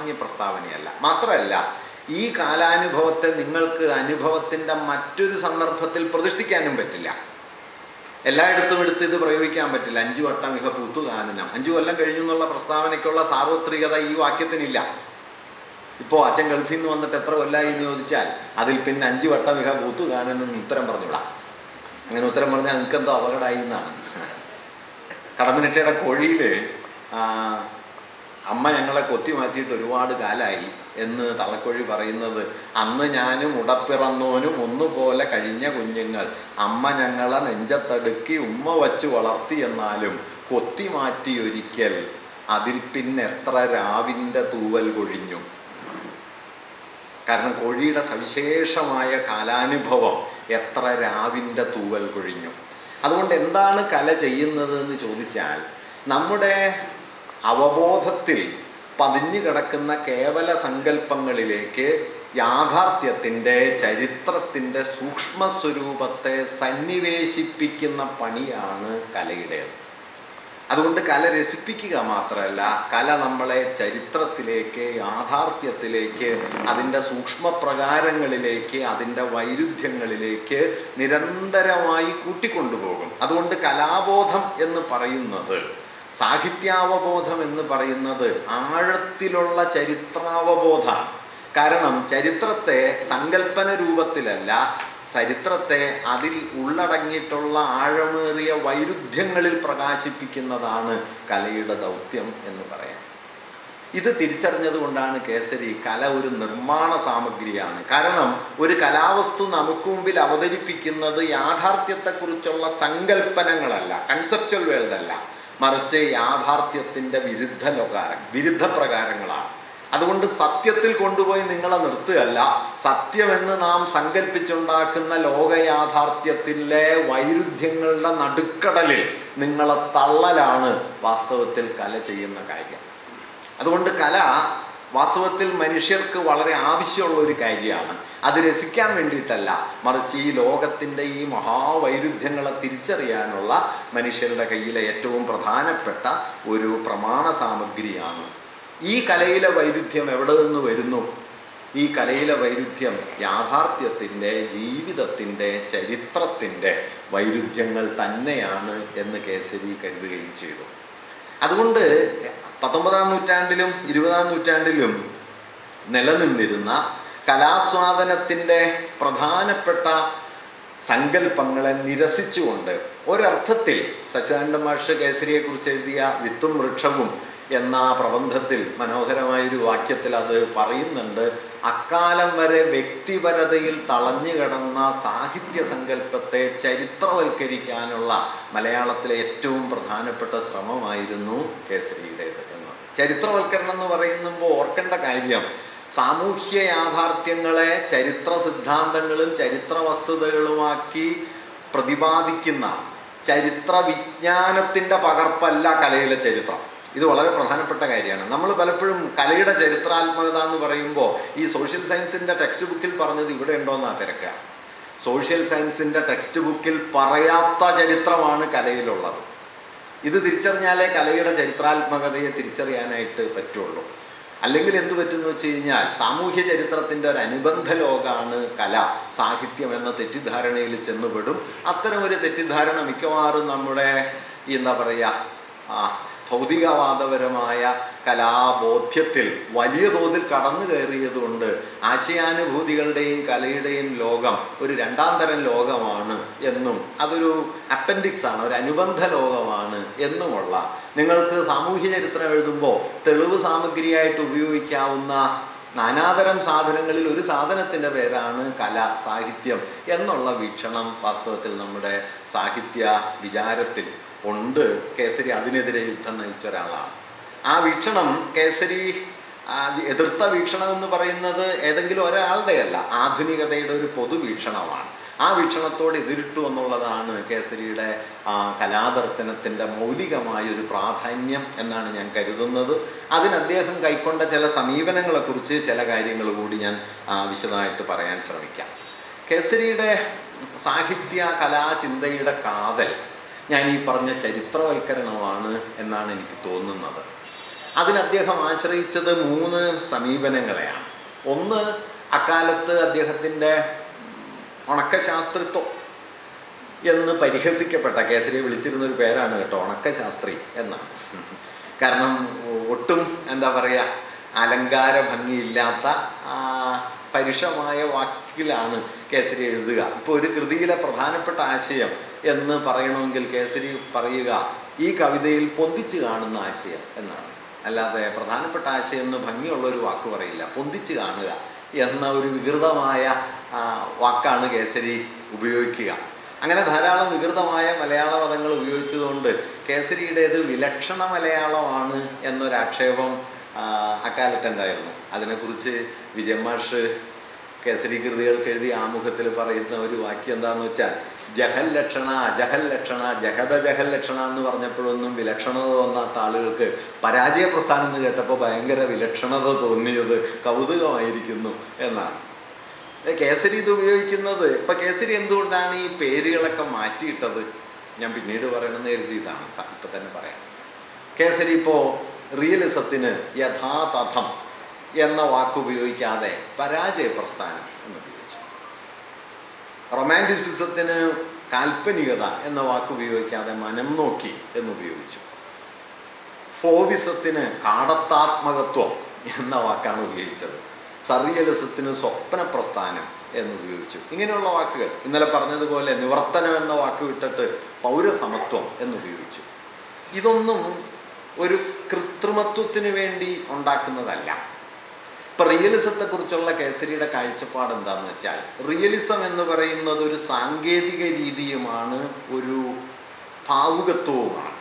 സാമാന്യ പ്രസ്താവനയല്ല. മാത്രമല്ല, ഈ കാലാനുഭവത്തെ നിങ്ങൾക്ക് അനുഭവത്തിൻ്റെ മറ്റൊരു സന്ദർഭത്തിൽ പ്രതിഷ്ഠിക്കാനും പറ്റില്ല. എല്ലായിടത്തും എടുത്ത് ഇത് പ്രയോഗിക്കാൻ പറ്റില്ല. 5 വട്ടം ഇഹ പൂത്തു കാനനം, 5 കൊല്ലം കഴിഞ്ഞു എന്നുള്ള പ്രസ്താവനയ്ക്കുള്ള സാർവത്രികത ഈ വാക്യത്തിനില്ല. ഇപ്പോൾ അച്ഛൻ ഗൾഫിൽ നിന്ന് വന്നിട്ട് എത്ര കൊല്ലമായി എന്ന് ചോദിച്ചാൽ അതിൽ പിന്നെ 5 വട്ടം ഇഹ പൂത്തു കാനനം ഉത്തരം പറഞ്ഞുവിടാം. അങ്ങനെ ഉത്തരം പറഞ്ഞാൽ നിനക്കെന്തോ അപകടമായി എന്നാണ്. കടമ്പനിട്ടയുടെ കോഴിയിൽ അമ്മ ഞങ്ങളെ കൊത്തി മാറ്റിയിട്ട് ഒരുപാട് കാലമായി എന്ന് തള്ളക്കോഴി പറയുന്നത്, അന്ന് ഞാനും ഉടപ്പിറന്നോനും ഒന്നുപോലെ കഴിഞ്ഞ കുഞ്ഞുങ്ങൾ അമ്മ ഞങ്ങളെ നെഞ്ചത്തടുക്കി ഉമ്മ വച്ച് വളർത്തി എന്നാലും കൊത്തി മാറ്റി ഒരിക്കൽ അതിൽ പിന്നെ എത്ര രാവിൻ്റെ തൂവൽ കൊഴിഞ്ഞു. കാരണം കോഴിയുടെ സവിശേഷമായ കാലാനുഭവം എത്ര രാവിൻ്റെ തൂവൽ കൊഴിഞ്ഞു. അതുകൊണ്ട് എന്താണ് കല ചെയ്യുന്നത് എന്ന് ചോദിച്ചാൽ, നമ്മുടെ അവബോധത്തിൽ പതിഞ്ഞു കിടക്കുന്ന കേവല സങ്കല്പങ്ങളിലേക്ക് യാഥാർത്ഥ്യത്തിൻ്റെ, ചരിത്രത്തിൻ്റെ സൂക്ഷ്മ സ്വരൂപത്തെ സന്നിവേശിപ്പിക്കുന്ന പണിയാണ് കലയുടേത്. അതുകൊണ്ട് കല രസിപ്പിക്കുക മാത്രമല്ല, കല നമ്മളെ ചരിത്രത്തിലേക്ക്, യാഥാർത്ഥ്യത്തിലേക്ക്, അതിൻ്റെ സൂക്ഷ്മപ്രകാരങ്ങളിലേക്ക്, അതിൻ്റെ വൈരുദ്ധ്യങ്ങളിലേക്ക് നിരന്തരമായി കൂട്ടിക്കൊണ്ടുപോകും. അതുകൊണ്ട് കലാബോധം എന്ന് പറയുന്നത്, സാഹിത്യാവബോധം എന്ന് പറയുന്നത് ആഴത്തിലുള്ള ചരിത്രാവബോധമാണ്. കാരണം ചരിത്രത്തെ സങ്കല്പന രൂപത്തിലല്ല, ചരിത്രത്തെ അതിൽ ഉള്ളടങ്ങിയിട്ടുള്ള ആഴമേറിയ വൈരുദ്ധ്യങ്ങളിൽ പ്രകാശിപ്പിക്കുന്നതാണ് കലയുടെ ദൗത്യം എന്ന് പറയാം. ഇത് തിരിച്ചറിഞ്ഞത് കൊണ്ടാണ് കേസരി കല ഒരു നിർമ്മാണ സാമഗ്രിയാണ്. കാരണം ഒരു കലാവസ്തു നമുക്ക് മുമ്പിൽ അവതരിപ്പിക്കുന്നത് യാഥാർത്ഥ്യത്തെക്കുറിച്ചുള്ള സങ്കല്പനങ്ങളല്ല, കൺസെപ്ച്വൽ വേൾഡല്ല, മറിച്ച് യാഥാർത്ഥ്യത്തിൻ്റെ വിരുദ്ധ പ്രകാരങ്ങളാണ്. അതുകൊണ്ട് സത്യത്തിൽ കൊണ്ടുപോയി നിങ്ങളെ നിർത്തുകയല്ല, സത്യമെന്ന് നാം സങ്കല്പിച്ചുണ്ടാക്കുന്ന ലോകയാഥാർത്ഥ്യത്തിലെ വൈരുദ്ധ്യങ്ങളുടെ നടുക്കടലിൽ നിങ്ങളെ തള്ളലാണ് വാസ്തവത്തിൽ കല ചെയ്യുന്ന കാര്യം. അതുകൊണ്ട് കല വാസ്തവത്തിൽ മനുഷ്യർക്ക് വളരെ ആവശ്യമുള്ള ഒരു കാര്യമാണ്. അത് രസിക്കാൻ വേണ്ടിയിട്ടല്ല, മറിച്ച് ഈ ലോകത്തിൻ്റെ ഈ മഹാവൈരുദ്ധ്യങ്ങളെ തിരിച്ചറിയാനുള്ള മനുഷ്യരുടെ കയ്യിലെ ഏറ്റവും പ്രധാനപ്പെട്ട ഒരു പ്രമാണ സാമഗ്രിയാണ്. ഈ കലയിലെ വൈരുദ്ധ്യം എവിടെ നിന്ന് വരുന്നു? ഈ കലയിലെ വൈരുദ്ധ്യം യാഥാർത്ഥ്യത്തിൻ്റെ, ജീവിതത്തിൻ്റെ, ചരിത്രത്തിൻ്റെ വൈരുദ്ധ്യങ്ങൾ തന്നെയാണ് എന്ന് കേസരി കരുതുകയും ചെയ്തു. അതുകൊണ്ട് 19-ാം നൂറ്റാണ്ടിലും 20-ാം നൂറ്റാണ്ടിലും നിലനിന്നിരുന്ന കലാസ്വാദനത്തിൻ്റെ പ്രധാനപ്പെട്ട സങ്കല്പങ്ങളെ നിരസിച്ചുകൊണ്ട് ഒരർത്ഥത്തിൽ സച്ചിദാനന്ദ മാഷ് കേസരിയെക്കുറിച്ച് എഴുതിയ വിത്തും വൃക്ഷവും എന്ന പ്രബന്ധത്തിൽ മനോഹരമായൊരു വാക്യത്തിൽ അത് പറയുന്നുണ്ട്. അക്കാലം വരെ വ്യക്തിപരതയിൽ തളഞ്ഞു കിടന്ന സാഹിത്യ സങ്കല്പത്തെ ചരിത്രവൽക്കരിക്കാനുള്ള മലയാളത്തിലെ ഏറ്റവും പ്രധാനപ്പെട്ട ശ്രമമായിരുന്നു കേസരിയുടേത് എന്ന്. ചരിത്രവൽക്കരണം എന്ന് പറയുമ്പോൾ ഓർക്കേണ്ട കാര്യം, സാമൂഹ്യ യാഥാർത്ഥ്യങ്ങളെ ചരിത്ര സിദ്ധാന്തങ്ങളും ചരിത്ര വസ്തുതകളുമാക്കി പ്രതിപാദിക്കുന്ന ചരിത്ര വിജ്ഞാനത്തിൻ്റെ പകർപ്പല്ല കലയിലെ ചരിത്രം. ഇത് വളരെ പ്രധാനപ്പെട്ട കാര്യമാണ്. നമ്മൾ പലപ്പോഴും കലയുടെ ചരിത്രാത്മകത എന്ന് പറയുമ്പോൾ ഈ സോഷ്യൽ സയൻസിൻ്റെ ടെക്സ്റ്റ് ബുക്കിൽ പറഞ്ഞത് ഇവിടെ ഉണ്ടോയെന്നാണ് തിരക്കുക. സോഷ്യൽ സയൻസിൻ്റെ ടെക്സ്റ്റ് ബുക്കിൽ പറയാത്ത ചരിത്രമാണ് കലയിലുള്ളത്. ഇത് തിരിച്ചറിഞ്ഞാലേ കലയുടെ ചരിത്രാത്മകതയെ തിരിച്ചറിയാനായിട്ട് പറ്റുള്ളൂ. അല്ലെങ്കിൽ എന്തു പറ്റുമെന്ന് വെച്ച് കഴിഞ്ഞാൽ, സാമൂഹ്യ ചരിത്രത്തിൻ്റെ ഒരു അനുബന്ധ ലോകമാണ് കല, സാഹിത്യം എന്ന തെറ്റിദ്ധാരണയിൽ ചെന്നുപെടും. അത്തരം ഒരു തെറ്റിദ്ധാരണ മിക്കവാറും നമ്മുടെ എന്താ പറയുക, ഭൗതികവാദപരമായ കലാബോധ്യത്തിൽ വലിയ തോതിൽ കടന്നു കയറിയതുകൊണ്ട് ആശയാനുഭൂതികളുടെയും കലയുടെയും ലോകം ഒരു 2ാം തരം ലോകമാണ് എന്നും, അതൊരു അപ്പൻഡിക്സ് ആണ്, ഒരു അനുബന്ധ ലോകമാണ് എന്നുമുള്ള, നിങ്ങൾക്ക് സാമൂഹ്യ ചരിത്രം എഴുതുമ്പോൾ തെളിവ് സാമഗ്രിയായിട്ട് ഉപയോഗിക്കാവുന്ന നാനാതരം സാധനങ്ങളിൽ ഒരു സാധനത്തിൻ്റെ പേരാണ് കല, സാഹിത്യം എന്നുള്ള വീക്ഷണം വാസ്തവത്തിൽ നമ്മുടെ സാഹിത്യ വിചാരത്തിൽ ഉണ്ട്. കേസരി അതിനെതിരെ യുദ്ധം നയിച്ച ഒരാളാണ്. ആ വീക്ഷണം കേസരി എതിർത്ത വീക്ഷണം എന്ന് പറയുന്നത് ഏതെങ്കിലും ഒരാളുടെയല്ല, ആധുനികതയുടെ ഒരു പൊതുവീക്ഷണമാണ്. ആ വീക്ഷണത്തോട് എതിരിട്ടു എന്നുള്ളതാണ് കേസരിയുടെ കലാദർശനത്തിൻ്റെ മൗലികമായൊരു പ്രാധാന്യം എന്നാണ് ഞാൻ കരുതുന്നത്. അതിന് അദ്ദേഹം കൈക്കൊണ്ട ചില സമീപനങ്ങളെക്കുറിച്ച് ചില കാര്യങ്ങൾ കൂടി ഞാൻ വിശദമായിട്ട് പറയാൻ ശ്രമിക്കാം. കേസരിയുടെ സാഹിത്യ കലാചിന്തയുടെ കാതൽ ഞാൻ ഈ പറഞ്ഞ ചരിത്രവൽക്കരണമാണ് എന്നാണ് എനിക്ക് തോന്നുന്നത്. അതിന് അദ്ദേഹം ആശ്രയിച്ചത് 3 സമീപനങ്ങളെയാണ്. ഒന്ന്, അക്കാലത്ത് അദ്ദേഹത്തിൻ്റെ ഉണക്കശാസ്ത്രിത്വം എന്ന് പരിഹസിക്കപ്പെട്ട, കേസരിയെ വിളിച്ചിരുന്നൊരു പേരാണ് കേട്ടോ, ഉണക്കശാസ്ത്രി എന്നാണ്. കാരണം ഒട്ടും എന്താ പറയുക, അലങ്കാര ഭംഗിയില്ലാത്ത പരുഷമായ വാക്കിലാണ് കേസരി എഴുതുക. ഇപ്പോൾ ഒരു കൃതിയിലെ പ്രധാനപ്പെട്ട ആശയം എന്ന് പറയണമെങ്കിൽ കേസരി പറയുക ഈ കവിതയിൽ പൊന്തിച്ച് കാണുന്ന ആശയം എന്നാണ്. അല്ലാതെ പ്രധാനപ്പെട്ട ആശയം എന്ന് ഭംഗിയുള്ളൊരു വാക്ക് പറയില്ല, പൊന്തിച്ച് കാണുക എന്ന ഒരു വികൃതമായ വാക്കാണ് കേസരി ഉപയോഗിക്കുക. അങ്ങനെ ധാരാളം വികൃതമായ മലയാള പദങ്ങൾ ഉപയോഗിച്ചതുകൊണ്ട് കേസരിയുടേത് വിലക്ഷണ മലയാളമാണ് എന്നൊരാക്ഷേപം അക്കാലത്തുണ്ടായിരുന്നു. അതിനെക്കുറിച്ച് വിജയൻ മാഷ് കേസരി കൃതികൾക്ക് എഴുതിയ ആമുഖത്തിൽ പറയുന്ന ഒരു വാക്യം എന്താണെന്ന് വെച്ചാൽ, ജഹൽ ലക്ഷണ അജഹൽ ലക്ഷണ ജഹദ ജഹൽ ലക്ഷണ എന്ന് പറഞ്ഞപ്പോഴൊന്നും വിലക്ഷണത തോന്നാത്ത ആളുകൾക്ക് പരാജയ പ്രസ്ഥാനം എന്ന് കേട്ടപ്പോൾ ഭയങ്കര വിലക്ഷണത തോന്നിയത് കൗതുകമായിരിക്കുന്നു എന്നാണ്. കേസരി ഇത് ഉപയോഗിക്കുന്നത്. ഇപ്പം കേസരി എന്തുകൊണ്ടാണ് ഈ പേരുകളൊക്കെ മാറ്റിയിട്ടത് ഞാൻ പിന്നീട് പറയണമെന്ന് എഴുതിയതാണ്, ഇപ്പം തന്നെ പറയാം. കേസരി ഇപ്പോൾ റിയലിസത്തിന് യഥാതഥം എന്ന വാക്ക് ഉപയോഗിക്കാതെ പരാജയ പ്രസ്ഥാനം എന്നുപയോഗിച്ചു. റൊമാൻറ്റിസിസത്തിന് കാൽപ്പനികത എന്ന വാക്ക് ഉപയോഗിക്കാതെ മനം നോക്കി എന്നുപയോഗിച്ചു. ഫോവിസത്തിന് കാടത്താത്മകത്വം എന്ന വാക്കാണ് ഉപയോഗിച്ചത്. സർറിയലിസത്തിന് സ്വപ്ന പ്രസ്ഥാനം എന്നുപയോഗിച്ചു. ഇങ്ങനെയുള്ള വാക്കുകൾ, ഇന്നലെ പറഞ്ഞതുപോലെ നിവർത്തനം എന്ന വാക്ക് വിട്ടിട്ട് പൗരസമത്വം എന്നുപയോഗിച്ചു. ഇതൊന്നും ഒരു കൃത്രിമത്വത്തിന് വേണ്ടി ഉണ്ടാക്കുന്നതല്ല. ഇപ്പം റിയലിസത്തെക്കുറിച്ചുള്ള കേസരിയുടെ കാഴ്ചപ്പാട് എന്താണെന്ന് വെച്ചാൽ, റിയലിസം എന്ന് പറയുന്നത് ഒരു സാങ്കേതിക രീതിയുമാണ്, ഒരു ഭാവുകത്വവുമാണ്.